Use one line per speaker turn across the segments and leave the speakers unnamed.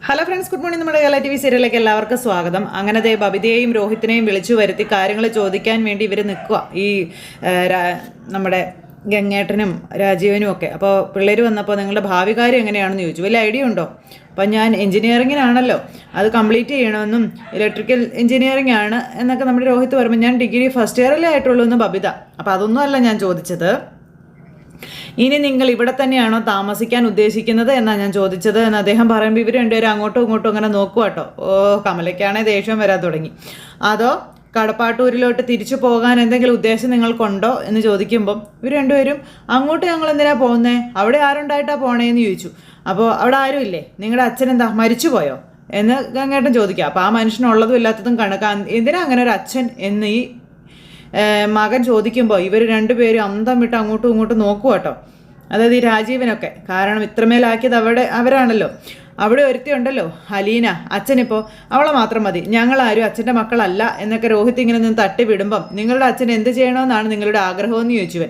Hello friends, good morning. നമ്മുടെ Kerala TV സീരിയലിലേക്ക് എല്ലാവർക്കും സ്വാഗതം. അങ്ങനെ ബബിതയെയും രോഹിത്തിനെയും വിളിച്ചു വരുത്തി കാര്യങ്ങൾ ചോദിക്കാൻ വേണ്ടി ഇവർ നിൽക്കുക, ഈ നമ്മുടെ ഗംഗേട്ടനും രാജീവനും ഒക്കെ. അപ്പോൾ പിള്ളേർ വന്നപ്പോൾ നിങ്ങളുടെ ഭാവി കാര്യം എങ്ങനെയാണെന്ന് ചോദിച്ചു. വലിയ ഐഡിയ ഉണ്ടോ? അപ്പം ഞാൻ എഞ്ചിനീയറിങ്ങിനാണല്ലോ, അത് കംപ്ലീറ്റ് ചെയ്യണമെന്നും ഇലക്ട്രിക്കൽ എഞ്ചിനീയറിംഗ് ആണ് എന്നൊക്കെ നമ്മുടെ രോഹിത്ത് പറയുമ്പോൾ ഞാൻ ഡിഗ്രി ഫസ്റ്റ് ഇയറിലേ ആയിട്ടുള്ളൂ എന്ന് ബബിത. അപ്പോൾ അതൊന്നും അല്ല ഞാൻ ചോദിച്ചത്, ഇനി നിങ്ങൾ ഇവിടെ തന്നെയാണോ താമസിക്കാൻ ഉദ്ദേശിക്കുന്നത് എന്നാണ് ഞാൻ ചോദിച്ചത് എന്ന് അദ്ദേഹം പറയുമ്പോൾ ഇവർ രണ്ടുപേരും അങ്ങോട്ടും ഇങ്ങോട്ടും അങ്ങനെ നോക്കുക കേട്ടോ. കമലയ്ക്കാണേ ദേഷ്യം വരാൻ തുടങ്ങി. അതോ കടപ്പാട്ടൂരിലോട്ട് തിരിച്ചു പോകാൻ എന്തെങ്കിലും ഉദ്ദേശം നിങ്ങൾക്കുണ്ടോ എന്ന് ചോദിക്കുമ്പം ഇവർ രണ്ടുപേരും അങ്ങോട്ട് ഞങ്ങൾ എന്തിനാണ് പോകുന്നേ, അവിടെ ആരുണ്ടായിട്ടാണ് പോണേന്ന് ചോദിച്ചു. അപ്പോൾ അവിടെ ആരും ഇല്ലേ, നിങ്ങളുടെ അച്ഛൻ എന്താ മരിച്ചുപോയോ എന്ന് ഗംഗേട്ടൻ ചോദിക്കുക. അപ്പോൾ ആ മനുഷ്യനുള്ളതും ഇല്ലാത്തതും കണക്കാൻ എന്തിനാ അങ്ങനെ ഒരു അച്ഛൻ എന്ന് ഈ മകൻ ചോദിക്കുമ്പോൾ ഇവർ രണ്ടുപേരും അന്തം വിട്ട് അങ്ങോട്ടും ഇങ്ങോട്ടും നോക്കുക കേട്ടോ. അതായത് ഈ രാജീവനൊക്കെ, കാരണം ഇത്രമേലാക്കിയത് അവരാണല്ലോ. അവിടെ ഒരുത്തിയുണ്ടല്ലോ അലീന, അച്ഛനിപ്പോൾ അവളെ മാത്രം മതി, ഞങ്ങളാരും അച്ഛൻ്റെ മക്കളല്ല എന്നൊക്കെ രോഹിത് ഇങ്ങനെ നിന്ന് തട്ടി വിടുമ്പം നിങ്ങളുടെ അച്ഛൻ എന്ത് ചെയ്യണമെന്നാണ് നിങ്ങളുടെ ആഗ്രഹമെന്ന് ചോദിച്ചുവൻ.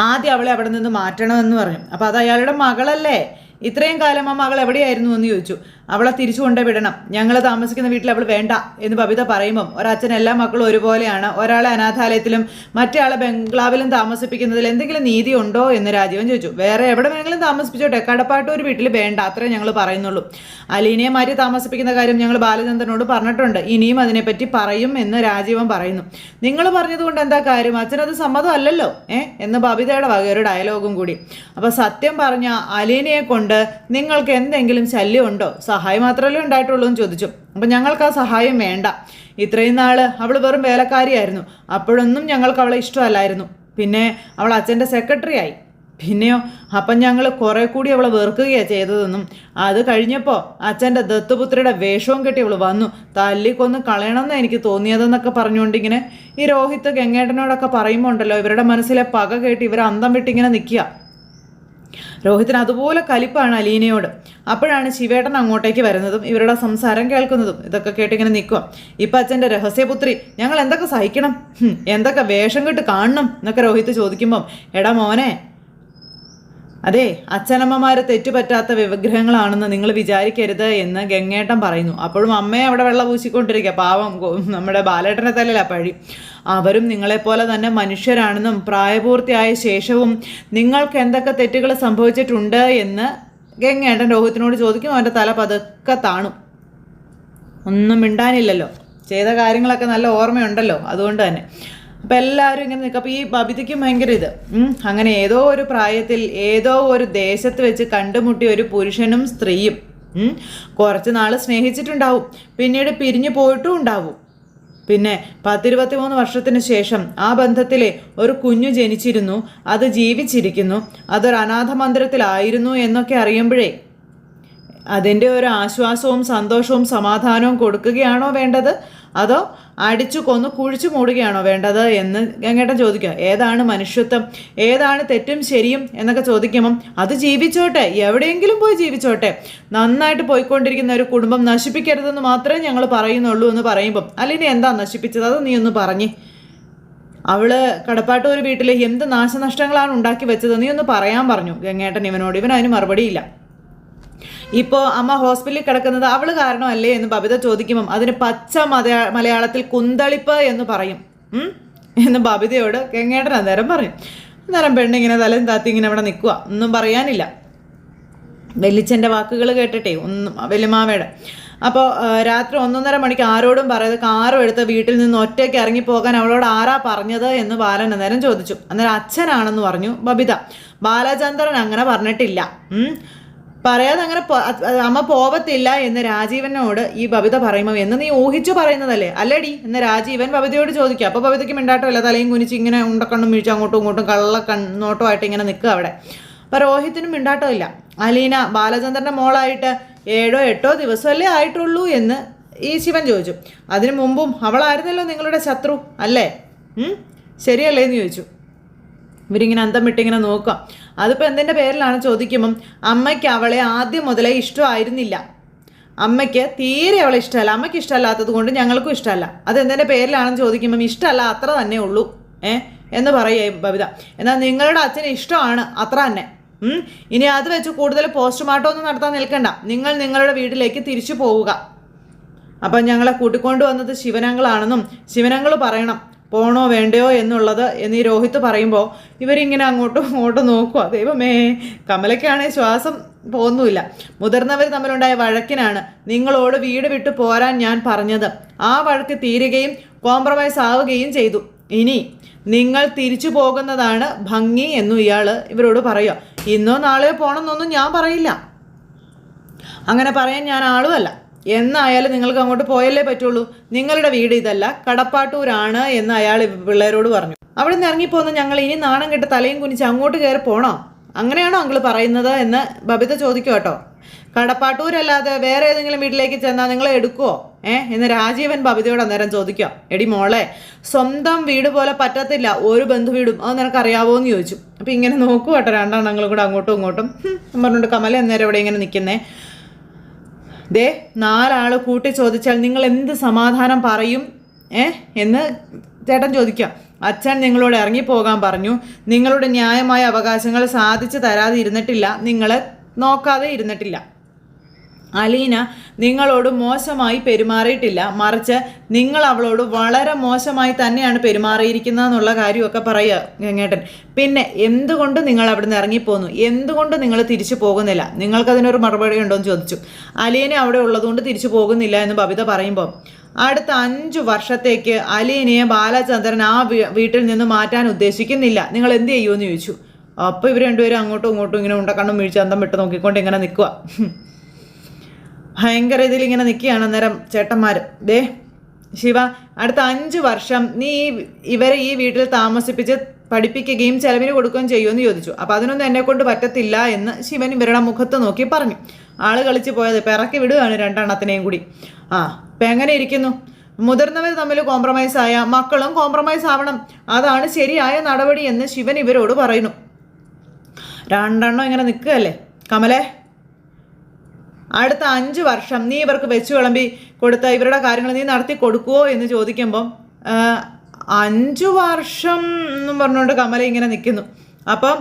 ആദ്യം അവളെ അവിടെ നിന്ന് മാറ്റണമെന്ന് പറഞ്ഞു. അപ്പോൾ അത് അയാളുടെ മകളല്ലേ, ഇത്രയും കാലം ആ മകൾ എവിടെയായിരുന്നു എന്ന് ചോദിച്ചു. അവളെ തിരിച്ചു കൊണ്ടേ വിടണം, ഞങ്ങൾ താമസിക്കുന്ന വീട്ടിൽ അവൾ വേണ്ട എന്ന് ബബിത പറയുമ്പം ഒരച്ഛൻ എല്ലാ മക്കളും ഒരുപോലെയാണ്, ഒരാളെ അനാഥാലയത്തിലും മറ്റേ ആളെ ബംഗ്ലാവിലും താമസിപ്പിക്കുന്നതിൽ എന്തെങ്കിലും നീതി ഉണ്ടോ എന്ന് രാജീവൻ ചോദിച്ചു. വേറെ എവിടെ വേണമെങ്കിലും താമസിപ്പിച്ചോട്ടെ, കടപ്പാട്ടൂർ വീട്ടിൽ വേണ്ട, അത്രേ ഞങ്ങൾ പറയുന്നുള്ളൂ. അലീനയെ മാറ്റി താമസിപ്പിക്കുന്ന കാര്യം ഞങ്ങൾ ബാലചന്ദ്രനോട് പറഞ്ഞിട്ടുണ്ട്, ഇനിയും അതിനെപ്പറ്റി പറയും എന്ന് രാജീവൻ പറയുന്നു. നിങ്ങൾ പറഞ്ഞതുകൊണ്ട് എന്താ കാര്യം, അച്ഛനത് സമ്മതം അല്ലല്ലോ എന്ന് ബബിതയുടെ വകയൊരു ഡയലോഗും കൂടി. അപ്പോൾ സത്യം പറഞ്ഞ അലീനയെ കൊണ്ട് നിങ്ങൾക്ക് എന്തെങ്കിലും ശല്യം ഉണ്ടോ, സഹായം മാത്രമല്ലേ ഉണ്ടായിട്ടുള്ളൂ എന്ന് ചോദിച്ചു. അപ്പം ഞങ്ങൾക്ക് ആ സഹായം വേണ്ട, ഇത്രയും നാൾ അവൾ വെറും വേലക്കാരിയായിരുന്നു, അപ്പോഴൊന്നും ഞങ്ങൾക്ക് അവളെ ഇഷ്ടമല്ലായിരുന്നു. പിന്നെ അവൾ അച്ഛൻ്റെ സെക്രട്ടറി ആയി, പിന്നെയോ അപ്പം ഞങ്ങൾ കുറേ കൂടി അവളെ വെറുക്കുകയാണ് ചെയ്തതെന്നും അത് കഴിഞ്ഞപ്പോൾ അച്ഛൻ്റെ ദത്തുപുത്രിയുടെ വേഷവും കെട്ടി അവൾ വന്നു, തല്ലിക്കൊന്ന് കളയണമെന്ന് എനിക്ക് തോന്നിയതെന്നൊക്കെ പറഞ്ഞുകൊണ്ടിങ്ങനെ ഈ രോഹിത്ത് ഗംഗേട്ടനോടൊക്കെ പറയുമ്പോൾ ഉണ്ടല്ലോ, ഇവരുടെ മനസ്സിലെ പക കേട്ട് ഇവർ അന്തം വിട്ടിങ്ങനെ നിൽക്കുക. രോഹിത്തിന് അതുപോലെ കലിപ്പാണ് അലീനയോട്. അപ്പോഴാണ് ശിവേട്ടൻ അങ്ങോട്ടേക്ക് വരുന്നതും ഇവരുടെ സംസാരം കേൾക്കുന്നതും. ഇതൊക്കെ കേട്ടിങ്ങനെ നിൽക്കുക. ഇപ്പം അച്ഛൻ്റെ രഹസ്യപുത്രി ഞങ്ങൾ എന്തൊക്കെ സഹിക്കണം, എന്തൊക്കെ വേഷം കെട്ട് കാണണം എന്നൊക്കെ രോഹിത്ത് ചോദിക്കുമ്പം എടാ മോനെ, അതെ അച്ഛനമ്മമാർ തെറ്റുപറ്റാത്ത വിഗ്രഹങ്ങളാണെന്ന് നിങ്ങൾ വിചാരിക്കരുത് എന്ന് ഗംഗേട്ടൻ പറയുന്നു. അപ്പോഴും അമ്മയെ അവിടെ വെള്ളം പൂശിക്കൊണ്ടിരിക്കുക. പാവം നമ്മുടെ ബാലേട്ടനെ തന്നെയല്ല പഴി. അവരും നിങ്ങളെപ്പോലെ തന്നെ മനുഷ്യരാണെന്നും പ്രായപൂർത്തിയായ ശേഷവും നിങ്ങൾക്ക് എന്തൊക്കെ തെറ്റുകൾ സംഭവിച്ചിട്ടുണ്ട് എന്ന് ഗംഗേട്ടൻ രോഹിത്തിനോട് ചോദിക്കും. അവൻ്റെ തല പതുക്കെ താണു. ഒന്നും മിണ്ടാനില്ലല്ലോ, ചെയ്ത കാര്യങ്ങളൊക്കെ നല്ല ഓർമ്മയുണ്ടല്ലോ, അതുകൊണ്ട് തന്നെ. അപ്പം എല്ലാവരും ഇങ്ങനെ നിൽക്കും. അപ്പോൾ ഈ ബബിതയ്ക്കും ഭയങ്കര ഇത് അങ്ങനെ ഏതോ ഒരു പ്രായത്തിൽ ഏതോ ഒരു ദേശത്ത് വെച്ച് കണ്ടുമുട്ടിയ ഒരു പുരുഷനും സ്ത്രീയും കുറച്ച് നാൾ സ്നേഹിച്ചിട്ടുണ്ടാവും, പിന്നീട് പിരിഞ്ഞു പോയിട്ടും ഉണ്ടാവും. പിന്നെ 10-23 വർഷത്തിന് ശേഷം ആ ബന്ധത്തിലെ ഒരു കുഞ്ഞു ജനിച്ചിരുന്നു, അത് ജീവിച്ചിരിക്കുന്നു, അതൊരു അനാഥ മന്ദിരത്തിലായിരുന്നു എന്നൊക്കെ അറിയുമ്പോഴേ അതിൻ്റെ ഒരു ആശ്വാസവും സന്തോഷവും സമാധാനവും കൊടുക്കുകയാണോ വേണ്ടത്, അതോ അടിച്ചു കൊന്ന് കുഴിച്ചു മൂടുകയാണോ വേണ്ടത് എന്ന് ഗംഗേട്ടൻ ചോദിക്കുക. ഏതാണ് മനുഷ്യത്വം, ഏതാണ് തെറ്റും ശരിയും എന്നൊക്കെ ചോദിക്കുമ്പം അത് ജീവിച്ചോട്ടെ, എവിടെയെങ്കിലും പോയി ജീവിച്ചോട്ടെ, നന്നായിട്ട് പോയിക്കൊണ്ടിരിക്കുന്ന ഒരു കുടുംബം നശിപ്പിക്കരുതെന്ന് മാത്രമേ ഞങ്ങൾ പറയുന്നുള്ളൂ എന്ന് പറയുമ്പം അലിനെ എന്താ നശിപ്പിച്ചത്, അത് നീ ഒന്ന് പറഞ്ഞേ. അവള് കടപ്പാട്ടൂർ വീട്ടിൽ എന്ത് നാശനഷ്ടങ്ങളാണ് ഉണ്ടാക്കി വെച്ചത്, നീ ഒന്ന് പറയാൻ പറഞ്ഞു ഗംഗേട്ടൻ ഇവനോട്. ഇവൻ അതിന് മറുപടിയില്ല. ഇപ്പോൾ അമ്മ ഹോസ്പിറ്റലിൽ കിടക്കുന്നത് അവൾ കാരണമല്ലേ എന്ന് ബബിത ചോദിക്കുമ്പം അതിന് പച്ച മലയാളത്തിൽ കുന്തളിപ്പ് എന്ന് പറയും എന്ന് ബബിതയോട് ഗംഗേട്ടൻ അന്നേരം പറയും. അന്നേരം പെണ്ണിങ്ങനെ തലയും താത്തി ഇങ്ങനെ അവിടെ നിൽക്കുക, ഒന്നും പറയാനില്ല. വെല്ലിച്ചൻ്റെ വാക്കുകൾ കേട്ടിട്ടേ ഒന്നും, വെല്ലുമാവയുടെ. അപ്പോൾ രാത്രി 1:30 മണിക്ക് ആരോടും പറയാതെ കാറും എടുത്ത് വീട്ടിൽ നിന്ന് ഒറ്റയ്ക്ക് ഇറങ്ങിപ്പോകാൻ അവളോട് ആരാ പറഞ്ഞത് എന്ന് ബാലൻ അന്നേരം ചോദിച്ചു. അന്നേരം അച്ഛനാണെന്ന് പറഞ്ഞു ബബിത. ബാലചന്ദ്രൻ അങ്ങനെ പറഞ്ഞിട്ടില്ല, പറയാതെ അങ്ങനെ അമ്മ പോവത്തില്ല എന്ന് രാജീവനോട് ഈ ബബിത പറയുമ്പോൾ എന്ന് നീ ഊഹിച്ചു പറയുന്നതല്ലേ അല്ലേടി എന്ന് രാജീവൻ ബബിതയോട് ചോദിക്കുക. അപ്പോൾ ബബിതയ്ക്ക് മിണ്ടാട്ടമില്ല, തലയും കുനിച്ച് ഇങ്ങനെ ഉണ്ടക്കണ്ണും വീഴ്ച അങ്ങോട്ടും ഇങ്ങോട്ടും നോട്ടമായിട്ട് ഇങ്ങനെ നിൽക്കുക അവിടെ. അപ്പോൾ രോഹിത്തിനും മിണ്ടാട്ടമില്ല. അലീന ബാലചന്ദ്രൻ്റെ മോളായിട്ട് 7-8 ദിവസമല്ലേ ആയിട്ടുള്ളൂ എന്ന് ഈ ശിവൻ ചോദിച്ചു. അതിനു മുമ്പും അവളായിരുന്നല്ലോ നിങ്ങളുടെ ശത്രു അല്ലേ, ശരിയല്ലേ എന്ന് ചോദിച്ചു. ഇവരിങ്ങനെ അന്തം വിട്ടിങ്ങനെ നോക്കുക. അതിപ്പോൾ എന്തിൻ്റെ പേരിലാണ് ചോദിക്കുമ്പം അമ്മയ്ക്ക് അവളെ ആദ്യം മുതലേ ഇഷ്ടമായിരുന്നില്ല, അമ്മയ്ക്ക് തീരെ അവളെ ഇഷ്ടമല്ല, അമ്മയ്ക്ക് ഇഷ്ടമല്ലാത്തത് കൊണ്ട് ഞങ്ങൾക്കും ഇഷ്ടമല്ല. അതെന്തിൻ്റെ പേരിലാണെന്ന് ചോദിക്കുമ്പം ഇഷ്ടമല്ല അത്ര തന്നെ ഉള്ളൂ എന്ന് പറയുക ബബിത. എന്നാൽ നിങ്ങളുടെ അച്ഛന് ഇഷ്ടമാണ് അത്ര തന്നെ, ഇനി അത് വെച്ച് കൂടുതൽ പോസ്റ്റ്മോർട്ടം ഒന്നും നടത്താൻ നിൽക്കണ്ട. നിങ്ങൾ നിങ്ങളുടെ വീട്ടിലേക്ക് തിരിച്ചു പോവുക. അപ്പം ഞങ്ങളെ കൂട്ടിക്കൊണ്ടു വന്നത് ശിവനങ്ങളാണെന്നും ശിവനങ്ങൾ പറയണം പോണോ വേണ്ടയോ എന്നുള്ളത് എന്നീ രോഹിത് പറയുമ്പോൾ ഇവരിങ്ങനെ അങ്ങോട്ടും ഇങ്ങോട്ടും നോക്കുക. ദൈവമേ, കമലയ്ക്കാണെങ്കിൽ ശ്വാസം പോകുന്നുമില്ല. മുതിർന്നവർ തമ്മിലുണ്ടായ വഴക്കിനാണ് നിങ്ങളോട് വീട് വിട്ടു പോരാൻ ഞാൻ പറഞ്ഞത്. ആ വഴക്ക് തീരുകയും കോംപ്രമൈസ് ആവുകയും ചെയ്തു. ഇനി നിങ്ങൾ തിരിച്ചു പോകുന്നതാണ് ഭംഗി എന്നും ഇവരോട് പറയുക. ഇന്നോ നാളെയോ പോകണമെന്നൊന്നും ഞാൻ പറയില്ല, അങ്ങനെ പറയാൻ ഞാൻ ആളുമല്ല. എന്നായാലും നിങ്ങൾക്ക് അങ്ങോട്ട് പോയല്ലേ പറ്റുള്ളൂ. നിങ്ങളുടെ വീട് ഇതല്ല, കടപ്പാട്ടൂരാണ് എന്ന് അയാൾ പിള്ളേരോട് പറഞ്ഞു. അവിടെ നിന്ന് ഇറങ്ങിപ്പോന്ന് ഞങ്ങൾ ഇനി നാണം കെട്ട് തലയും കുനിച്ച് അങ്ങോട്ട് കയറി പോണോ? അങ്ങനെയാണോ അങ്കിള് പറയുന്നത് എന്ന് ബബിത ചോദിക്കും കേട്ടോ. കടപ്പാട്ടൂരല്ലാതെ വേറെ ഏതെങ്കിലും വീട്ടിലേക്ക് ചെന്നാൽ നിങ്ങളെ എടുക്കുവോ എന്ന് രാജീവൻ ബബിതയോട് അന്നേരം ചോദിക്കുക. എടി മോളെ, സ്വന്തം വീട് പോലെ പറ്റത്തില്ല ഒരു ബന്ധുവീടും, അത് നിനക്കറിയാവോ എന്ന് ചോദിച്ചു. അപ്പം ഇങ്ങനെ നോക്കൂ കേട്ടോ രണ്ടെണ്ണങ്ങളും കൂടെ അങ്ങോട്ടും ഇങ്ങോട്ടും പറഞ്ഞുകൊണ്ട്. കമല അന്നേരം ഇവിടെ ഇങ്ങനെ നിൽക്കുന്നേ. ദേ, 4 ആൾ കൂട്ടി ചോദിച്ചാൽ നിങ്ങൾ എന്ത് സമാധാനം പറയും എന്ന് ചേട്ടൻ ചോദിക്കാം. അച്ഛൻ നിങ്ങളോട് ഇറങ്ങിപ്പോകാൻ പറഞ്ഞു. നിങ്ങളുടെ ന്യായമായ അവകാശങ്ങൾ സാധിച്ചു തരാതെ ഇരുന്നിട്ടില്ല, നിങ്ങളെ നോക്കാതെ ഇരുന്നിട്ടില്ല. അലീന നിങ്ങളോട് മോശമായി പെരുമാറിയിട്ടില്ല, മറിച്ച് നിങ്ങൾ അവളോട് വളരെ മോശമായി തന്നെയാണ് പെരുമാറിയിരിക്കുന്നതെന്നുള്ള കാര്യമൊക്കെ പറയുക ഗംഗേട്ടൻ. പിന്നെ എന്തുകൊണ്ട് നിങ്ങൾ അവിടുന്ന് ഇറങ്ങിപ്പോന്നു? എന്തുകൊണ്ട് നിങ്ങൾ തിരിച്ചു പോകുന്നില്ല? നിങ്ങൾക്കതിനൊരു മറുപടി ഉണ്ടോ എന്ന് ചോദിച്ചു. അലീന അവിടെ ഉള്ളതുകൊണ്ട് തിരിച്ചു പോകുന്നില്ല എന്ന് ബബിത പറയുമ്പോൾ, അടുത്ത 5 വർഷത്തേക്ക് അലീനയെ ബാലചന്ദ്രൻ ആ വീട്ടിൽ നിന്ന് മാറ്റാൻ ഉദ്ദേശിക്കുന്നില്ല, നിങ്ങൾ എന്ത് ചെയ്യുമെന്ന് ചോദിച്ചു. അപ്പോൾ ഇവർ രണ്ടുപേരും അങ്ങോട്ടും ഇങ്ങോട്ടും ഇങ്ങനെ ഉണ്ടക്കണ്ണും വീഴ്ച അന്തം വിട്ട് നോക്കിക്കൊണ്ട് ഇങ്ങനെ നിൽക്കുക. ഭയങ്കര ഇതിലിങ്ങനെ നിൽക്കുകയാണ്. അന്നേരം ചേട്ടന്മാർ, ദേ ശിവ, അടുത്ത 5 വർഷം നീ ഇവരെ ഈ വീട്ടിൽ താമസിപ്പിച്ച് പഠിപ്പിക്കുകയും ചെലവിന് കൊടുക്കുകയും ചെയ്യുമെന്ന് ചോദിച്ചു. അപ്പം അതിനൊന്നും എന്നെക്കൊണ്ട് പറ്റത്തില്ല എന്ന് ശിവൻ ഇവരുടെ മുഖത്ത് നോക്കി പറഞ്ഞു. ആള് കളിച്ച് പോയത് പിറക്കി വിടുകയാണ് 2 എണ്ണത്തിനെയും കൂടി. ഇപ്പം എങ്ങനെ ഇരിക്കുന്നു? മുതിർന്നവർ തമ്മിൽ കോംപ്രമൈസ് ആയ മക്കളും കോംപ്രമൈസ് ആവണം, അതാണ് ശരിയായ നടപടി എന്ന് ശിവൻ ഇവരോട് പറയുന്നു. 2 എണ്ണം ഇങ്ങനെ നിൽക്കുകയല്ലേ. കമലേ, അടുത്ത 5 വർഷം നീ ഇവർക്ക് വെച്ചു വിളമ്പി കൊടുത്ത ഇവരുടെ കാര്യങ്ങൾ നീ നടത്തി കൊടുക്കുവോ എന്ന് ചോദിക്കുമ്പം 5 വർഷം എന്നും പറഞ്ഞുകൊണ്ട് കമല ഇങ്ങനെ നിൽക്കുന്നു. അപ്പം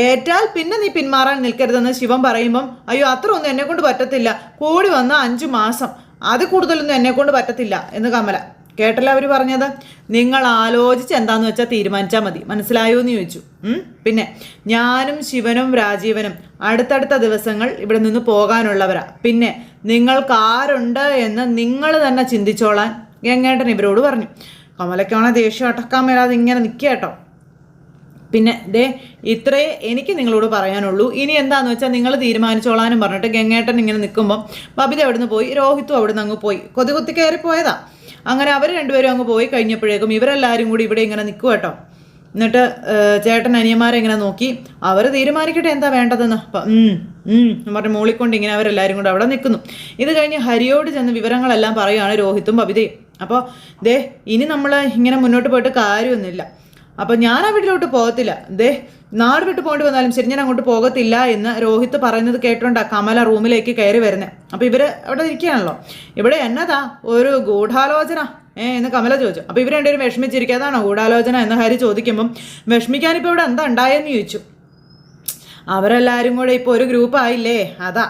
ഏറ്റാൽ പിന്നെ നീ പിന്മാറാൻ നിൽക്കരുതെന്ന് ശിവൻ പറയുമ്പം, അയ്യോ അത്ര ഒന്നും എന്നെക്കൊണ്ട് പറ്റത്തില്ല, കൂടി വന്ന 5 മാസം, അത് കൂടുതലൊന്നും എന്നെക്കൊണ്ട് പറ്റത്തില്ല എന്ന് കമല. കേട്ടല്ലോ അവർ പറഞ്ഞത്? നിങ്ങൾ ആലോചിച്ച് എന്താണെന്ന് വെച്ചാൽ തീരുമാനിച്ചാൽ മതി, മനസ്സിലായോ എന്ന് ചോദിച്ചു. പിന്നെ ഞാനും ശിവനും രാജീവനും അടുത്തടുത്ത ദിവസങ്ങൾ ഇവിടെ നിന്ന് പോകാനുള്ളവരാ. പിന്നെ നിങ്ങൾക്ക് ആരുണ്ട് എന്ന് നിങ്ങൾ തന്നെ ചിന്തിച്ചോളാൻ ഗംഗേട്ടൻ ഇവരോട് പറഞ്ഞു. കമലയ്ക്കാണെ ദേഷ്യം അടക്കാൻ മേലാതെ ഇങ്ങനെ നിൽക്കുക കേട്ടോ. പിന്നെ ദേ, ഇത്രേ എനിക്ക് നിങ്ങളോട് പറയാനുള്ളൂ, ഇനി എന്താണെന്ന് വെച്ചാൽ നിങ്ങൾ തീരുമാനിച്ചോളാനും പറഞ്ഞിട്ട് ഗംഗേട്ടൻ ഇങ്ങനെ നിൽക്കുമ്പം ബബിത അവിടുന്ന് പോയി, രോഹിത്തും അവിടുന്ന് അങ്ങ് പോയി, കൊതി കയറി പോയതാ. അങ്ങനെ അവർ രണ്ടുപേരും അങ്ങ് പോയി കഴിഞ്ഞപ്പോഴേക്കും ഇവരെല്ലാവരും കൂടി ഇവിടെ ഇങ്ങനെ നിൽക്കുക കേട്ടോ. എന്നിട്ട് ചേട്ടൻ അനിയന്മാരെ ഇങ്ങനെ നോക്കി, അവർ തീരുമാനിക്കട്ടെ എന്താ വേണ്ടതെന്ന്. അപ്പം പറഞ്ഞ് മൂളിക്കൊണ്ട് ഇങ്ങനെ അവരെല്ലാവരും കൂടെ അവിടെ നിൽക്കുന്നു. ഇത് കഴിഞ്ഞ് ഹരിയോട് ചെന്ന് വിവരങ്ങളെല്ലാം പറയുകയാണ് രോഹിത്തും ബബിതയും. അപ്പോൾ ദേ, ഇനി നമ്മൾ ഇങ്ങനെ മുന്നോട്ട് പോയിട്ട് കാര്യമൊന്നുമില്ല, അപ്പം ഞാൻ ആ വീട്ടിലോട്ട് പോകത്തില്ല, ദേ നാട് വിട്ട് പോകേണ്ടി വന്നാലും ശരി ഞാൻ അങ്ങോട്ട് പോകത്തില്ല എന്ന് രോഹിത്ത് പറയുന്നത് കേട്ടോണ്ടാണ് കമല റൂമിലേക്ക് കയറി വരുന്നത്. അപ്പം ഇവർ അവിടെ ഇരിക്കുകയാണല്ലോ. ഇവിടെ എന്നതാ ഒരു ഗൂഢാലോചന എന്ന് കമല ചോദിച്ചു. അപ്പോൾ ഇവർ രണ്ടുപേരും വിഷമിച്ചിരിക്കുക. അതാണോ ഗൂഢാലോചന എന്ന് ഹരി ചോദിക്കുമ്പം, വിഷമിക്കാനിപ്പോൾ ഇവിടെ എന്താ ഉണ്ടായെന്ന് ചോദിച്ചു. അവരെല്ലാവരും കൂടെ ഇപ്പോൾ ഒരു ഗ്രൂപ്പ് ആയില്ലേ, അതാ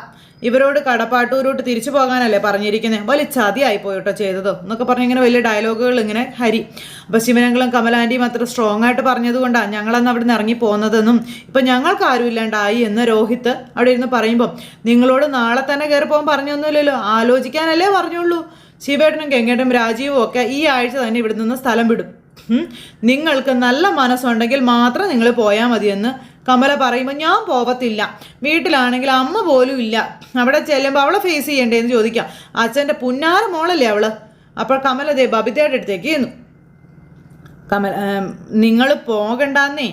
ഇവരോട് കടപ്പാട്ടൂരോട്ട് തിരിച്ചു പോകാനല്ലേ പറഞ്ഞിരിക്കുന്നത്, വലിയ ചതിയായി പോയിട്ടോ ചെയ്തതോ എന്നൊക്കെ പറഞ്ഞ് ഇങ്ങനെ വലിയ ഡയലോഗുകൾ ഇങ്ങനെ ഹരി. അപ്പോൾ ശിവനങ്ങളും കമലാൻ്റെയും അത്ര സ്ട്രോങ് ആയിട്ട് പറഞ്ഞതുകൊണ്ടാണ് ഞങ്ങളന്ന് അവിടെ നിന്ന് ഇറങ്ങി പോകുന്നതെന്നും ഇപ്പം ഞങ്ങൾക്ക് ആരും ഇല്ലാണ്ടായി എന്ന് രോഹിത്ത് അവിടെ ഇരുന്ന് പറയുമ്പം, നിങ്ങളോട് നാളെ തന്നെ കയറി പോകാൻ പറഞ്ഞൊന്നുമില്ലല്ലോ, ആലോചിക്കാനല്ലേ പറഞ്ഞുള്ളൂ. ശിവേട്ടനും ഗംഗേട്ടനും രാജീവും ഒക്കെ ഈ ആഴ്ച തന്നെ ഇവിടെ നിന്ന് സ്ഥലം വിടും, നിങ്ങൾക്ക് നല്ല മനസ്സുണ്ടെങ്കിൽ മാത്രം നിങ്ങൾ പോയാൽ മതിയെന്ന് കമല പറയുമ്പോൾ, ഞാൻ പോകത്തില്ല, വീട്ടിലാണെങ്കിൽ അമ്മ പോലും ഇല്ല, അവിടെ ചെല്ലുമ്പോൾ അവളെ ഫേസ് ചെയ്യണ്ടേന്ന് ചോദിക്കാം. അച്ഛൻ്റെ പുന്നാര മോളല്ലേ അവള്. അപ്പോൾ കമല ദേ ബബിതയുടെ അടുത്തേക്ക് ചെന്നു. നിങ്ങൾ പോകണ്ടെന്നേ,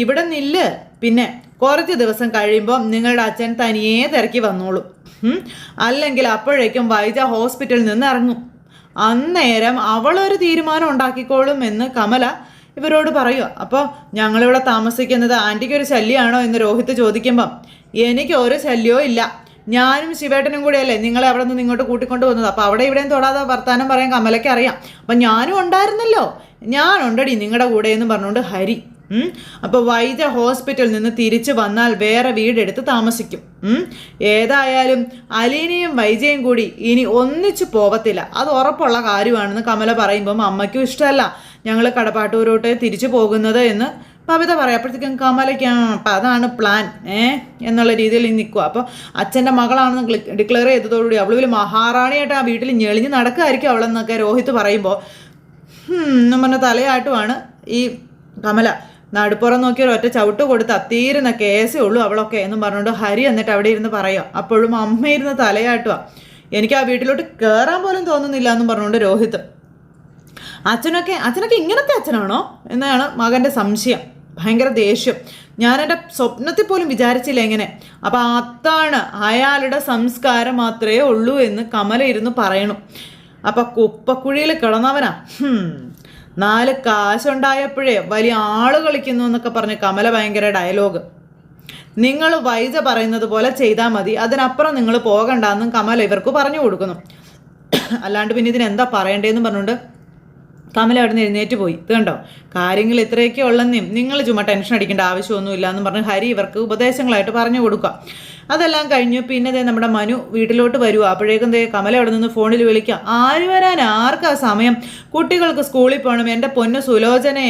ഇവിടെ നില്ല്, പിന്നെ കുറച്ച് ദിവസം കഴിയുമ്പോൾ നിങ്ങളുടെ അച്ഛൻ തനിയെ തിരക്കി വന്നോളൂ, അല്ലെങ്കിൽ അപ്പോഴേക്കും വൈജ ഹോസ്പിറ്റലിൽ നിന്ന് ഇറങ്ങും, അന്നേരം അവളൊരു തീരുമാനം ഉണ്ടാക്കിക്കോളും എന്ന് കമല ഇവരോട് പറയുക. അപ്പോൾ ഞങ്ങളിവിടെ താമസിക്കുന്നത് ആൻറ്റിക്കൊരു ശല്യമാണോ എന്ന് രോഹിത്ത് ചോദിക്കുമ്പം, എനിക്ക് ഒരു ശല്യവും ഇല്ല, ഞാനും ശിവേട്ടനും കൂടെയല്ലേ നിങ്ങളെ അവിടെ നിന്ന് ഇങ്ങോട്ട് കൂട്ടിക്കൊണ്ട് വന്നത്, അപ്പോൾ അവിടെ ഇവിടെയും തൊടാതെ വർത്താനം പറയാൻ കമലയ്ക്ക് അറിയാം, അപ്പം ഞാനും ഉണ്ടായിരുന്നല്ലോ, ഞാനുണ്ടടി നിങ്ങളുടെ കൂടെ എന്ന് പറഞ്ഞുകൊണ്ട് ഹരി അപ്പോൾ വൈദ്യ ഹോസ്പിറ്റലിൽ നിന്ന് തിരിച്ചു വന്നാൽ വേറെ വീടെടുത്ത് താമസിക്കും. ഏതായാലും അലീനയും വൈജയും കൂടി ഇനി ഒന്നിച്ചു പോവത്തില്ല, അത് ഉറപ്പുള്ള കാര്യമാണെന്ന് കമല പറയുമ്പം അമ്മയ്ക്കും ഇഷ്ടമല്ല ഞങ്ങൾ കടപ്പാട്ടൂരോട്ട് തിരിച്ചു പോകുന്നത് എന്ന് ബബിത പറയാം. അപ്പോഴത്തേക്കും കമലയ്ക്ക് അപ്പം അതാണ് പ്ലാൻ എന്നുള്ള രീതിയിൽ നിൽക്കുക. അപ്പോൾ അച്ഛൻ്റെ മകളാണെന്ന് ഡിക്ലെയർ ചെയ്തതോടുകൂടി അവൾ വലിയ മഹാറാണിയായിട്ട് ആ വീട്ടിൽ ഞെളിഞ്ഞ് നടക്കുകയായിരിക്കും അവളെന്നൊക്കെ രോഹിത് പറയുമ്പോൾ എന്നും പറഞ്ഞ തലയായിട്ടുമാണ് ഈ കമല. നടുപ്പുറം നോക്കി ഒരു ഒറ്റ ചവിട്ട് കൊടുത്ത് അത്തീരുന്ന കേസേ ഉള്ളൂ അവളൊക്കെ എന്നും പറഞ്ഞുകൊണ്ട് ഹരി എന്നിട്ട് അവിടെ ഇരുന്ന് പറയുക. അപ്പോഴും അമ്മയിരുന്ന് തലയാട്ടുക. എനിക്ക് ആ വീട്ടിലോട്ട് കയറാൻ പോലും തോന്നുന്നില്ല എന്നും പറഞ്ഞുകൊണ്ട് രോഹിത്. അച്ഛനൊക്കെ ഇങ്ങനത്തെ അച്ഛനാണോ എന്നാണ് മകൻ്റെ സംശയം. ഭയങ്കര ദേഷ്യം. ഞാൻ എൻ്റെ സ്വപ്നത്തിൽ പോലും വിചാരിച്ചില്ല എങ്ങനെ. അപ്പം അതാണ് അയാളുടെ സംസ്കാരം മാത്രമേ ഉള്ളൂ എന്ന് കമല ഇരുന്ന് പറയണു. അപ്പം കുപ്പക്കുഴിയിൽ കിടന്നവനാ. 4 കാശുണ്ടായപ്പോഴേ വലിയ ആള് കളിക്കുന്നു എന്നൊക്കെ പറഞ്ഞ് കമല ഭയങ്കര ഡയലോഗ്. നിങ്ങൾ വൈജ പറയുന്നത് പോലെ ചെയ്താൽ മതി, അതിനപ്പുറം നിങ്ങൾ പോകണ്ടെന്നും കമല ഇവർക്ക് പറഞ്ഞു കൊടുക്കുന്നു. അല്ലാണ്ട് പിന്നെ ഇതിനെന്താ പറയണ്ടേന്ന് പറഞ്ഞുകൊണ്ട് കമല അവിടെ നിന്ന് എഴുന്നേറ്റ് പോയി. ഇത് കണ്ടോ, കാര്യങ്ങൾ ഇത്രയൊക്കെ ഉള്ളെന്നും നിങ്ങൾ ചുമ്മാ ടെൻഷൻ അടിക്കേണ്ട ആവശ്യമൊന്നുമില്ല എന്ന് പറഞ്ഞ് ഹരി ഇവർക്ക് ഉപദേശങ്ങളായിട്ട് പറഞ്ഞു കൊടുക്കുക. അതെല്ലാം കഴിഞ്ഞു. പിന്നെ നമ്മുടെ മനു വീട്ടിലോട്ട് വരുക. അപ്പോഴേക്കും കമല അവിടെ നിന്ന് ഫോണിൽ വിളിക്കുക. ആര് വരാൻ, ആർക്കാ സമയം, കുട്ടികൾക്ക് സ്കൂളിൽ പോകണം, എൻ്റെ പൊന്നു സുലോചനെ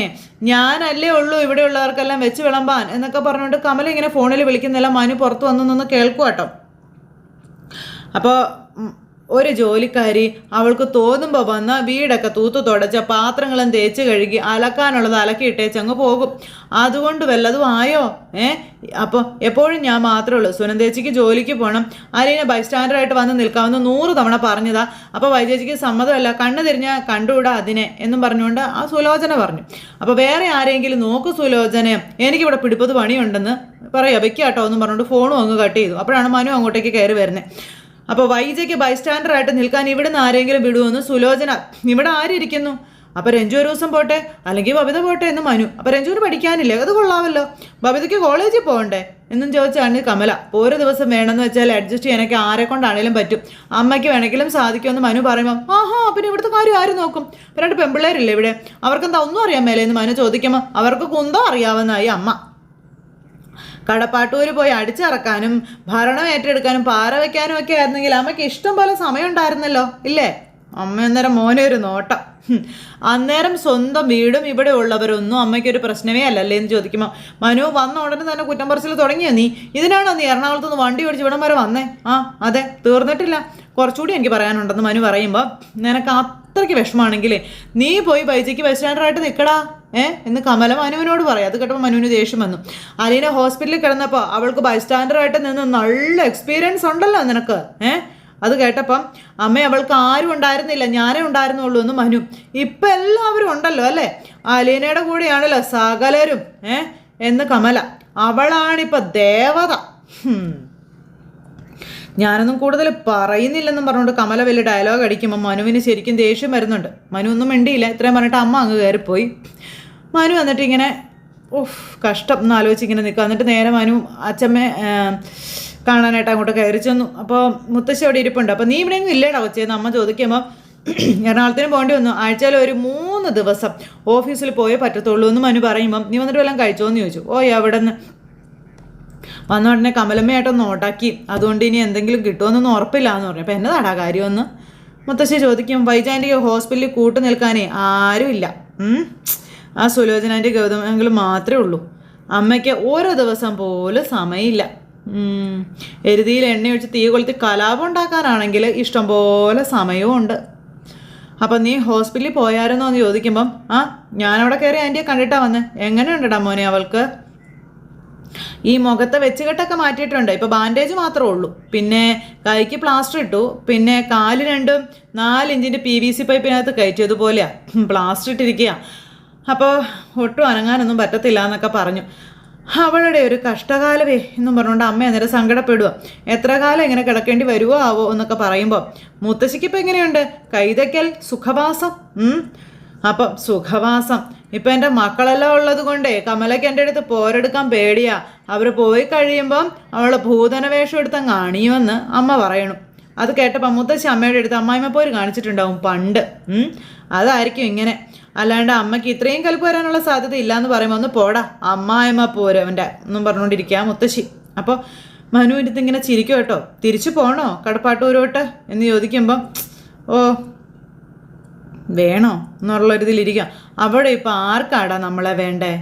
ഞാനല്ലേ ഉള്ളൂ ഇവിടെ ഉള്ളവർക്കെല്ലാം വെച്ച് വിളമ്പാൻ എന്നൊക്കെ പറഞ്ഞുകൊണ്ട് കമല ഇങ്ങനെ ഫോണിൽ വിളിക്കുന്നില്ല. മനു പുറത്ത് വന്നു കേൾക്കുക കേട്ടോ. അപ്പോൾ ഒരു ജോലിക്കാരി അവൾക്ക് തോന്നുമ്പോൾ വന്ന് വീടൊക്കെ തൂത്തു തുടച്ച പാത്രങ്ങളും തേച്ച് കഴുകി അലക്കാനുള്ളത് അലക്കിയിട്ടേച്ചങ്ങ് പോകും. അതുകൊണ്ട് വല്ലതും ആയോ? അപ്പോൾ എപ്പോഴും ഞാൻ മാത്രമേ ഉള്ളൂ. സുനന്ദേച്ചിക്ക് ജോലിക്ക് പോകണം, അലീന ബൈസ്റ്റാൻഡറായിട്ട് വന്ന് നിൽക്കാമെന്ന് 100 തവണ പറഞ്ഞതാ. അപ്പോൾ വൈജേച്ചിക്ക് സമ്മതമല്ല, കണ്ണു തിരിഞ്ഞാൽ കണ്ടുകൂടാ അതിനെ എന്നും പറഞ്ഞുകൊണ്ട് ആ സുലോചന പറഞ്ഞു. അപ്പോൾ വേറെ ആരെങ്കിലും നോക്കൂ സുലോചനെ, എനിക്കിവിടെ പിടിപ്പത് പണിയുണ്ടെന്ന് പറയാം, വെക്കാട്ടോ എന്നും പറഞ്ഞുകൊണ്ട് ഫോണും അങ്ങ് കട്ട് ചെയ്തു. അപ്പോഴാണ് മനു അങ്ങോട്ടേക്ക് കയറി വരുന്നത്. അപ്പോൾ വൈജയ്ക്ക് ബൈസ്റ്റാൻഡറായിട്ട് നിൽക്കാൻ ഇവിടുന്ന് ആരെങ്കിലും വിടുമെന്ന് സുലോചന. ഇവിടെ ആരിയ്ക്കുന്നു? അപ്പോൾ രഞ്ജു ഒരു ദിവസം പോട്ടെ, അല്ലെങ്കിൽ ബബിത പോട്ടെ എന്ന് മനു. അപ്പോൾ രഞ്ജുവിന് പഠിക്കാനില്ലേ, അത് കൊള്ളാമല്ലോ, ബബിതയ്ക്ക് കോളേജിൽ പോകണ്ടേ എന്നും ചോദിച്ചാണ് കമല. അപ്പോൾ ഒരു ദിവസം വേണമെന്ന് വെച്ചാൽ അഡ്ജസ്റ്റ് ചെയ്യാനൊക്കെ ആരെ കൊണ്ടാണേലും പറ്റും, അമ്മയ്ക്ക് വേണമെങ്കിലും സാധിക്കുമെന്ന് മനു പറയുമ്പോൾ പിന്നെ ഇവിടുത്തെ കാര്യം ആര് നോക്കും, 2 പെൺപിള്ളേരില്ലേ ഇവിടെ, അവർക്കെന്താ ഒന്നും അറിയാൻ മേലെ എന്ന് മനു ചോദിക്കുമ്പോൾ അവർക്ക് കുന്തം അറിയാവുന്നതായി അമ്മ. കടപ്പാട്ടൂര് പോയി അടിച്ചിറക്കാനും ഭരണം ഏറ്റെടുക്കാനും പാറ വയ്ക്കാനും ഒക്കെ ആയിരുന്നെങ്കിൽ അമ്മയ്ക്ക് ഇഷ്ടം പോലെ സമയം ഉണ്ടായിരുന്നല്ലോ ഇല്ലേ? അമ്മ അന്നേരം മോനെ ഒരു നോട്ടം. അന്നേരം സ്വന്തം വീടും ഇവിടെ ഉള്ളവരൊന്നും അമ്മയ്ക്കൊരു പ്രശ്നമേ അല്ലല്ലേ എന്ന് ചോദിക്കുമ്പോൾ മനു വന്ന ഉടനെ തന്നെ കുറ്റം പറച്ചിൽ തുടങ്ങിയോ നീ? ഇതിനാണോ നീ എറണാകുളത്തുനിന്ന് വണ്ടി ഓടിച്ച് ഇവിടം വരെ വന്നേ? അതെ, തീർന്നിട്ടില്ല, കുറച്ചുകൂടി എനിക്ക് പറയാനുണ്ടെന്ന് മനു പറയുമ്പോൾ നിനക്ക് അത്രയ്ക്ക് വിഷമാണെങ്കിൽ നീ പോയി ബൈജയ്ക്ക് ബസ് സ്റ്റാൻഡറായിട്ട് നിൽക്കടാ എന്ന് കമല മനുവിനോട് പറയാം. അത് കേട്ടപ്പോൾ മനുവിന് ദേഷ്യം വന്നു. അലീന ഹോസ്പിറ്റലിൽ കിടന്നപ്പോൾ അവൾക്ക് ബൈ സ്റ്റാൻഡറായിട്ട് നിന്ന് നല്ല എക്സ്പീരിയൻസ് ഉണ്ടല്ലോ നിനക്ക്. അത് കേട്ടപ്പം അമ്മ അവൾക്ക് ആരും ഉണ്ടായിരുന്നില്ല, ഞാനേ ഉണ്ടായിരുന്നുള്ളൂ എന്ന് മനു. ഇപ്പം എല്ലാവരും ഉണ്ടല്ലോ അല്ലേ, അലീനയുടെ കൂടെയാണല്ലോ സകലരും എന്ന് കമല. അവളാണിപ്പോൾ ദേവത. ഞാനൊന്നും കൂടുതൽ പറയുന്നില്ലെന്നും പറഞ്ഞുകൊണ്ട് കമല വലിയ ഡയലോഗ് അടിക്കുമ്പോൾ മനുവിന് ശരിക്കും ദേഷ്യം വരുന്നുണ്ട്. മനു ഒന്നും മിണ്ടിയില്ല. ഇത്രയും പറഞ്ഞിട്ട് അമ്മ അങ്ങ് കയറിപ്പോയി. മനു എന്നിട്ട് ഇങ്ങനെ കഷ്ടം എന്ന് ആലോചിച്ച് ഇങ്ങനെ നിൽക്കുക. എന്നിട്ട് നേരെ മനു അച്ഛമ്മ കാണാനായിട്ട് അങ്ങോട്ട് കയറി ചെന്നു. അപ്പോൾ മുത്തശ്ശി അവിടെ ഇരിപ്പുണ്ട്. അപ്പോൾ നീ ഇവിടെയെങ്കിലും ഇല്ലേടാ കൊച്ചേന്ന് അമ്മ ചോദിക്കുമ്പോൾ എറണാകുളത്തിന് പോകേണ്ടി വന്നു, ആഴ്ചയിൽ ഒരു 3 ദിവസം ഓഫീസിൽ പോയേ പറ്റത്തുള്ളൂ എന്ന് മനു പറയുമ്പം നീ വന്നിട്ട് വല്ലതും കഴിച്ചോന്ന് ചോദിച്ചു. എവിടെ നിന്ന് വന്ന ഉടനെ കമലമ്മയായിട്ടൊന്ന് ഓട്ടാക്കി, അതുകൊണ്ട് ഇനി എന്തെങ്കിലും കിട്ടുമെന്നൊന്നും ഉറപ്പില്ല എന്ന് പറഞ്ഞു. അപ്പോൾ എന്നതാടാ കാര്യമെന്ന് മുത്തശ്ശി ചോദിക്കും. വൈജാൻ്റെ ഹോസ്പിറ്റലിൽ കൂട്ടു നിൽക്കാനേ ആരുമില്ല, ആ സുലോചനാൻ്റെ ഗൗതമെങ്കിലും മാത്രമേ ഉള്ളൂ. അമ്മയ്ക്ക് ഓരോ ദിവസം പോലും സമയമില്ല. എരുതിയിൽ എണ്ണയൊഴിച്ച് തീ കൊളുത്തി കലാപം ഉണ്ടാക്കാനാണെങ്കിൽ ഇഷ്ടംപോലെ സമയവും ഉണ്ട്. അപ്പം നീ ഹോസ്പിറ്റലിൽ പോയായിരുന്നോ എന്ന് ചോദിക്കുമ്പം ഞാനവിടെ കയറി ആൻറ്റിയെ കണ്ടിട്ടാണ് വന്നത്. എങ്ങനെയുണ്ടടാ മോനെ അവൾക്ക്? ഈ മുഖത്തെ വെച്ചുകെട്ടൊക്കെ മാറ്റിയിട്ടുണ്ട്, ഇപ്പോൾ ബാൻഡേജ് മാത്രമേ ഉള്ളൂ, പിന്നെ കൈക്ക് പ്ലാസ്റ്റർ ഇട്ടു, പിന്നെ കാല് 4 ഇഞ്ചിൻ്റെ PVC പൈപ്പിനകത്ത് കയറ്റിയതുപോലെയാണ് പ്ലാസ്റ്റർ ഇട്ടിരിക്കുക. അപ്പോൾ ഒട്ടും അനങ്ങാനൊന്നും പറ്റത്തില്ല എന്നൊക്കെ പറഞ്ഞു. അവളുടെ ഒരു കഷ്ടകാലമേ എന്നും പറഞ്ഞുകൊണ്ട് അമ്മ അന്നേരം സങ്കടപ്പെടുക. എത്ര കാലം ഇങ്ങനെ കിടക്കേണ്ടി വരുമോ ആവോ എന്നൊക്കെ പറയുമ്പോൾ മുത്തശ്ശിക്കിപ്പോൾ എങ്ങനെയുണ്ട് കൈതയ്ക്കൽ സുഖവാസം? അപ്പം സുഖവാസം ഇപ്പം എൻ്റെ മക്കളെല്ലാം ഉള്ളത് കൊണ്ടേ കമലയ്ക്ക് എൻ്റെ അടുത്ത് പോരെടുക്കാൻ പേടിയാ. അവർ പോയി കഴിയുമ്പം അവൾ ഭൂതന വേഷം എടുത്തങ്ങ് അണിയുമെന്ന് അമ്മ പറയണു. അത് കേട്ടപ്പോൾ മുത്തശ്ശി അമ്മയുടെ അടുത്ത് അമ്മായിമ്മ പോര് കാണിച്ചിട്ടുണ്ടാവും പണ്ട്. അതായിരിക്കും ഇങ്ങനെ. അല്ലാണ്ട് അമ്മയ്ക്ക് ഇത്രയും കലിപ്പ് വരാനുള്ള സാധ്യത ഇല്ലയെന്ന് പറയുമ്പോൾ ഒന്ന് പോടാ അമ്മായിമ്മ പോര് അവൻ്റെ ഒന്നും പറഞ്ഞുകൊണ്ടിരിക്കുക മുത്തശ്ശി. അപ്പോൾ മനുവിൻ്റെ അടുത്ത് ഇങ്ങനെ ചിരിക്കും കേട്ടോ. തിരിച്ചു പോകണോ കടപ്പാട്ടൂരോട്ട് എന്ന് ചോദിക്കുമ്പം ഓ വേണോ എന്നുള്ളൊരിതിലിരിക്കാം. അവിടെ ഇപ്പോൾ ആർക്കാടാ നമ്മളെ വേണ്ടേ?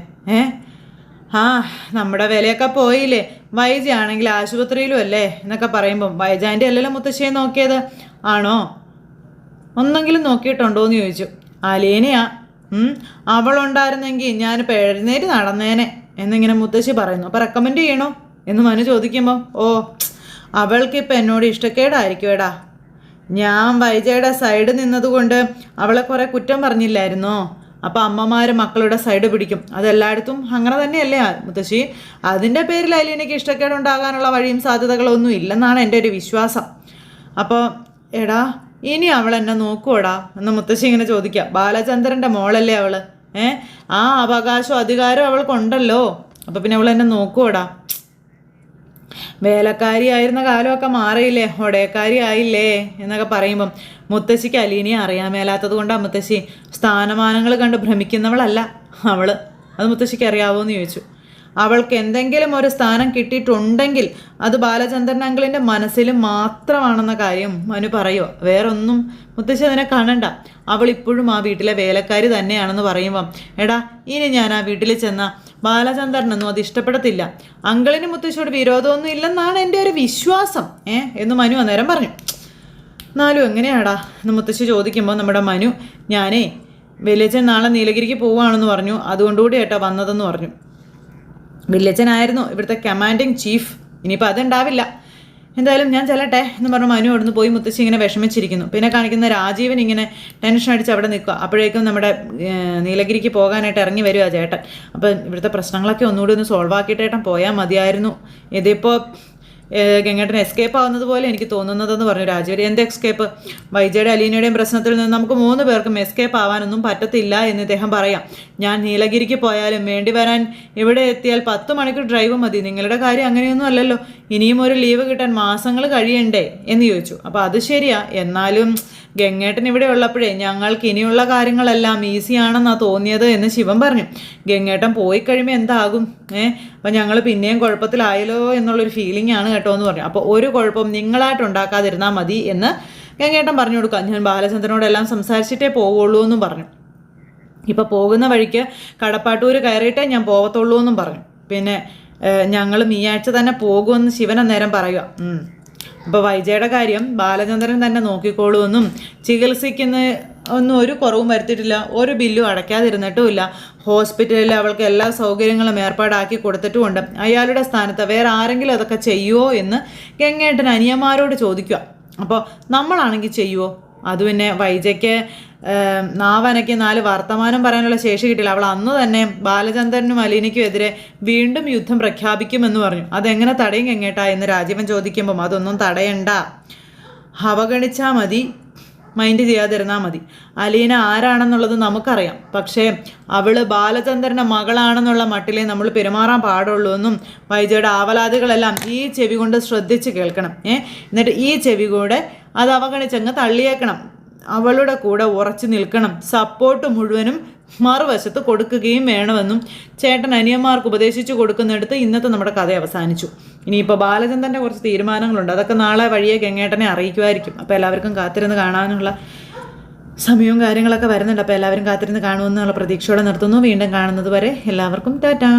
നമ്മുടെ വിലയൊക്കെ പോയില്ലേ. വൈജ ആണെങ്കിൽ ആശുപത്രിയിലും അല്ലേ എന്നൊക്കെ പറയുമ്പം വൈജാൻ്റെ അല്ലല്ലോ മുത്തശ്ശിയെ നോക്കിയത്. ആണോ? ഒന്നെങ്കിലും നോക്കിയിട്ടുണ്ടോ എന്ന് ചോദിച്ചു. അലീനയാ. അവളുണ്ടായിരുന്നെങ്കിൽ ഞാനിപ്പോൾ എഴുന്നേറ്റ് നടന്നേനെ എന്നിങ്ങനെ മുത്തശ്ശി പറയുന്നു. അപ്പോൾ റെക്കമെൻഡ് ചെയ്യണോ എന്ന് മനു ചോദിക്കുമ്പോൾ ഓ അവൾക്കിപ്പോൾ എന്നോട് ഇഷ്ടക്കേടായിരിക്കുമേടാ. ഞാൻ വൈജയുടെ സൈഡ് നിന്നതുകൊണ്ട് അവളെ കുറേ കുറ്റം പറഞ്ഞില്ലായിരുന്നോ? അപ്പോൾ അമ്മമാർ മക്കളുടെ സൈഡ് പിടിക്കും. അതെല്ലായിടത്തും അങ്ങനെ തന്നെയല്ലേ മുത്തശ്ശി? അതിൻ്റെ പേരിൽ അലീനയ്ക്ക് ഇഷ്ടക്കേടുണ്ടാകാനുള്ള വഴിയും സാധ്യതകളൊന്നും ഇല്ലെന്നാണ് എൻ്റെ ഒരു വിശ്വാസം. അപ്പോൾ എടാ ഇനി അവൾ എന്നെ നോക്കുവോടാ എന്ന് മുത്തശ്ശി ഇങ്ങനെ ചോദിക്കുക. ബാലചന്ദ്രൻ്റെ മോളല്ലേ അവൾ? ആ അവകാശവും അധികാരവും അവൾക്കുണ്ടല്ലോ. അപ്പോൾ പിന്നെ അവൾ എന്നെ നോക്കുവോടാ? വേലക്കാരിയായിരുന്ന കാലമൊക്കെ മാറിയില്ലേ, ഒടയക്കാരി ആയില്ലേ എന്നൊക്കെ പറയുമ്പം മുത്തശ്ശിക്ക് അലീനയെ അറിയാൻ മേലാത്തത് കൊണ്ടാണ് മുത്തശ്ശി. സ്ഥാനമാനങ്ങൾ കണ്ട് ഭ്രമിക്കുന്നവളല്ല അവൾ. അത് മുത്തശ്ശിക്ക് അറിയാവോ എന്ന് ചോദിച്ചു. അവൾക്ക് എന്തെങ്കിലും ഒരു സ്ഥാനം കിട്ടിയിട്ടുണ്ടെങ്കിൽ അത് ബാലചന്ദ്രൻ അങ്കിളിൻ്റെ മനസ്സിൽ മാത്രമാണെന്ന കാര്യം മനു പറയുമോ? വേറൊന്നും മുത്തശ്ശി അതിനെ കാണണ്ട. അവൾ ഇപ്പോഴും ആ വീട്ടിലെ വേലക്കാരി തന്നെയാണെന്ന് പറയുമ്പം എടാ ഇനി ഞാൻ ആ വീട്ടിൽ ചെന്നാൽ ബാലചന്ദ്രനൊന്നും അത് ഇഷ്ടപ്പെടത്തില്ല. അങ്കിളിന് മുത്തശ്ശിയോട് വിരോധമൊന്നും ഇല്ലെന്നാണ് എൻ്റെ ഒരു വിശ്വാസം എന്ന് മനു അന്നേരം പറഞ്ഞു. എന്നാലും എങ്ങനെയാടാ എന്ന് മുത്തശ്ശി ചോദിക്കുമ്പോൾ നമ്മുടെ മനു ഞാനേ വലിയച്ഛൻ നാളെ നീലഗിരിക്ക് പോവുകയാണെന്ന് പറഞ്ഞു, അതുകൊണ്ടുകൂടി ഏട്ടാ വന്നതെന്ന് പറഞ്ഞു. വലിയച്ഛനായിരുന്നു ഇവിടുത്തെ കമാൻഡിങ് ചീഫ്. ഇനിയിപ്പോൾ അതുണ്ടാവില്ല. എന്തായാലും ഞാൻ ചെല്ലട്ടെ എന്ന് പറഞ്ഞു മനു അവിടുന്ന് പോയി. മുത്തശ്ശി ഇങ്ങനെ വിഷമിച്ചിരിക്കുന്നു. പിന്നെ കാണിക്കുന്ന രാജീവൻ ഇങ്ങനെ ടെൻഷൻ അടിച്ച് അവിടെ നിൽക്കുക. അപ്പോഴേക്കും നമ്മുടെ നീലഗിരിക്ക് പോകാനായിട്ട് ഇറങ്ങി വരിക ചേട്ടൻ. അപ്പോൾ ഇവിടുത്തെ പ്രശ്നങ്ങളൊക്കെ ഒന്നുകൂടി ഒന്ന് സോൾവ് ആക്കിയിട്ട് ഏട്ടൻ പോയാൽ മതിയായിരുന്നു. ഇതിപ്പോൾ ഗംഗേട്ടൻ എസ്കേപ്പ് ആവുന്നത് പോലെ എനിക്ക് തോന്നുന്നതെന്ന് പറഞ്ഞു രാജീവൻ. എന്ത് എസ്കേപ്പ്? വൈജയുടെ അലീനയുടെയും പ്രശ്നത്തിൽ നിന്ന് നമുക്ക് 3 പേർക്കും എസ്കേപ്പ് ആവാനൊന്നും പറ്റത്തില്ല എന്ന് ഇദ്ദേഹം പറയാം. ഞാൻ നീലഗിരിക്ക് പോയാലും വേണ്ടി വരാൻ ഇവിടെ എത്തിയാൽ 10 മണിക്കൂർ ഡ്രൈവ് മതി. നിങ്ങളുടെ കാര്യം അങ്ങനെയൊന്നും അല്ലല്ലോ. ഇനിയും ഒരു ലീവ് കിട്ടാൻ മാസങ്ങൾ കഴിയണ്ടേ എന്ന് ചോദിച്ചു. അപ്പോൾ അത് ശരിയാ. എന്നാലും ഗംഗേട്ടൻ ഇവിടെ ഉള്ളപ്പോഴേ ഞങ്ങൾക്ക് ഇനിയുള്ള കാര്യങ്ങളെല്ലാം ഈസിയാണെന്നാണ് തോന്നിയത് എന്ന് ശിവൻ പറഞ്ഞു. ഗംഗേട്ടൻ പോയി കഴിയുമ്പോൾ എന്താകും? അപ്പം ഞങ്ങൾ പിന്നെയും കുഴപ്പത്തിലായല്ലോ എന്നുള്ളൊരു ഫീലിംഗ് ആണ് കേട്ടോ എന്ന് പറഞ്ഞു. അപ്പോൾ ഒരു കുഴപ്പം നിങ്ങളായിട്ടുണ്ടാക്കാതിരുന്നാൽ മതി എന്ന് ഗംഗേട്ടൻ പറഞ്ഞു കൊടുക്കാം. ഞാൻ ബാലചന്ദ്രനോടെല്ലാം സംസാരിച്ചിട്ടേ പോവുള്ളൂ എന്നും പറഞ്ഞു. ഇപ്പോൾ പോകുന്ന വഴിക്ക് കടപ്പാട്ടൂർ കയറിയിട്ടേ ഞാൻ പോകത്തുള്ളൂ എന്നും പറഞ്ഞു. പിന്നെ ഞങ്ങൾ ഈ ആഴ്ച തന്നെ പോകുമെന്ന് ശിവൻ അന്നേരം പറയുക. അപ്പോൾ വൈജയുടെ കാര്യം ബാലചന്ദ്രൻ തന്നെ നോക്കിക്കോളൂവെന്നും ചികിത്സിക്കുന്ന ഒന്നും ഒരു കുറവും വരുത്തിയിട്ടില്ല, ഒരു ബില്ലും അടയ്ക്കാതിരുന്നിട്ടുമില്ല, ഹോസ്പിറ്റലിൽ അവൾക്ക് എല്ലാ സൗകര്യങ്ങളും ഏർപ്പാടാക്കി കൊടുത്തിട്ടുമുണ്ട്. അയാളുടെ സ്ഥാനത്ത് വേറെ ആരെങ്കിലും അതൊക്കെ ചെയ്യുമോ എന്ന് ഗംഗേട്ടൻ അനിയന്മാരോട് ചോദിക്കുക. അപ്പോൾ നമ്മളാണെങ്കിൽ ചെയ്യുമോ? അത് പിന്നെ വൈജയ്ക്ക് നാവനയ്ക്ക് 4 വർത്തമാനം പറയാനുള്ള ശേഷി കിട്ടില്ല. അവൾ അന്ന് തന്നെ ബാലചന്ദ്രനും അലീനയ്ക്കും എതിരെ വീണ്ടും യുദ്ധം പ്രഖ്യാപിക്കുമെന്ന് പറഞ്ഞു. അതെങ്ങനെ തടയും ഗംഗേട്ടാ എന്ന് രാജീവൻ ചോദിക്കുമ്പം അതൊന്നും തടയണ്ട, അവഗണിച്ചാൽ മതി, മൈൻഡ് ചെയ്യാതിരുന്നാൽ മതി. അലീന ആരാണെന്നുള്ളത് നമുക്കറിയാം. പക്ഷേ അവൾ ബാലചന്ദ്രൻ്റെ മകളാണെന്നുള്ള മട്ടിലേ നമ്മൾ പെരുമാറാൻ പാടുള്ളൂ എന്നും വൈജയുടെ ആവലാതികളെല്ലാം ഈ ചെവി കൊണ്ട് ശ്രദ്ധിച്ച് കേൾക്കണം. എന്നിട്ട് ഈ ചെവി കൂടെ അത് അവഗണിച്ചങ്ങ് തള്ളിയേക്കണം. അവളുടെ കൂടെ ഉറച്ചു നിൽക്കണം. സപ്പോർട്ട് മുഴുവനും മറുവശത്ത് കൊടുക്കുകയും വേണമെന്നും ചേട്ടൻ അനിയന്മാർക്ക് ഉപദേശിച്ചു കൊടുക്കുന്നിടത്ത് ഇന്നത്തെ നമ്മുടെ കഥ അവസാനിച്ചു. ഇനിയിപ്പോൾ ബാലചന്ദ്രൻ്റെ കുറച്ച് തീരുമാനങ്ങളുണ്ട്. അതൊക്കെ നാളെ വഴിയെ ഗംഗേട്ടനെ അറിയിക്കുമായിരിക്കും. അപ്പോൾ എല്ലാവർക്കും കാത്തിരുന്ന് കാണാനുള്ള സമയവും കാര്യങ്ങളൊക്കെ വരുന്നുണ്ട്. അപ്പോൾ എല്ലാവരും കാത്തിരുന്ന് കാണുമെന്നുള്ള പ്രതീക്ഷയോടെ നിർത്തുന്നു. വീണ്ടും കാണുന്നത് വരെ എല്ലാവർക്കും ടാറ്റാ.